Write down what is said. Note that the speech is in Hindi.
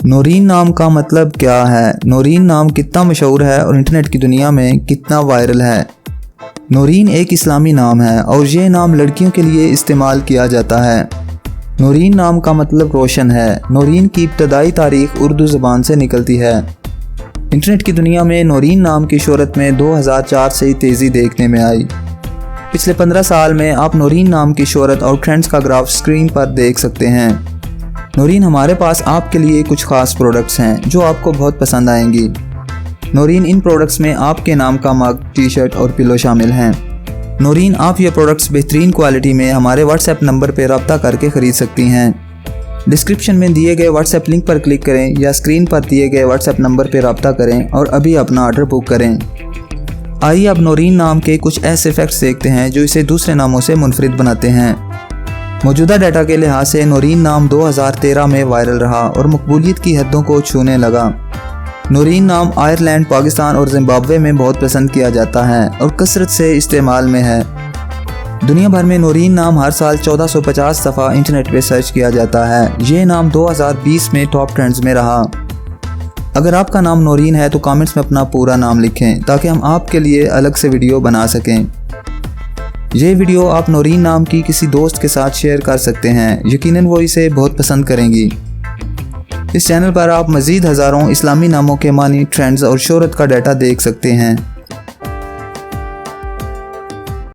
नौरीन नाम का मतलब क्या है? नौरीन नाम कितना मशहूर है और इंटरनेट की दुनिया में कितना वायरल है? नौरीन एक इस्लामी नाम है और ये नाम लड़कियों के लिए इस्तेमाल किया जाता है। नौरीन नाम का मतलब रोशन है। नौरीन की इब्तदाई तारीख उर्दू ज़बान से निकलती है। इंटरनेट की दुनिया में नौरीन नाम की शोहरत में 2004 से ही तेज़ी देखने में आई। पिछले 15 साल में आप नौरीन नाम की शोहरत और ट्रेंड्स का ग्राफ स्क्रीन पर देख सकते हैं। नौरीन, हमारे पास आपके लिए कुछ खास प्रोडक्ट्स हैं जो आपको बहुत पसंद आएंगी। नौरीन, इन प्रोडक्ट्स में आपके नाम का मग, टी शर्ट और पिलो शामिल हैं। नौरीन, आप ये प्रोडक्ट्स बेहतरीन क्वालिटी में हमारे व्हाट्सएप नंबर पर रब्ता करके ख़रीद सकती हैं। डिस्क्रिप्शन में दिए गए व्हाट्सएप लिंक पर क्लिक करें या स्क्रीन पर दिए गए व्हाट्सएप नंबर पर रब्ता करें और अभी अपना ऑर्डर बुक करें। आइए अब नौरीन नाम के कुछ ऐसे फैक्ट्स देखते हैं जो इसे दूसरे नामों से मुनफरिद बनाते हैं। मौजूदा डाटा के लिहाज से नौरीन नाम 2013 में वायरल रहा और मकबूलियत की हदों को छूने लगा। नौरीन नाम आयरलैंड, पाकिस्तान और जिम्बाब्वे में बहुत पसंद किया जाता है और कसरत से इस्तेमाल में है। दुनिया भर में नौरीन नाम हर साल 1450 दफ़ा इंटरनेट पे सर्च किया जाता है। ये नाम 2020 में टॉप ट्रेंड्स में रहा। अगर आपका नाम नौरीन है तो कमेंट्स में अपना पूरा नाम लिखें ताकि हम आपके लिए अलग से वीडियो बना सकें। ये वीडियो आप नौरीन नाम की किसी दोस्त के साथ शेयर कर सकते हैं। यकीनन वो इसे बहुत पसंद करेंगी। इस चैनल पर आप मज़ीद हज़ारों इस्लामी नामों के मानी, ट्रेंड्स और शोहरत का डाटा देख सकते हैं।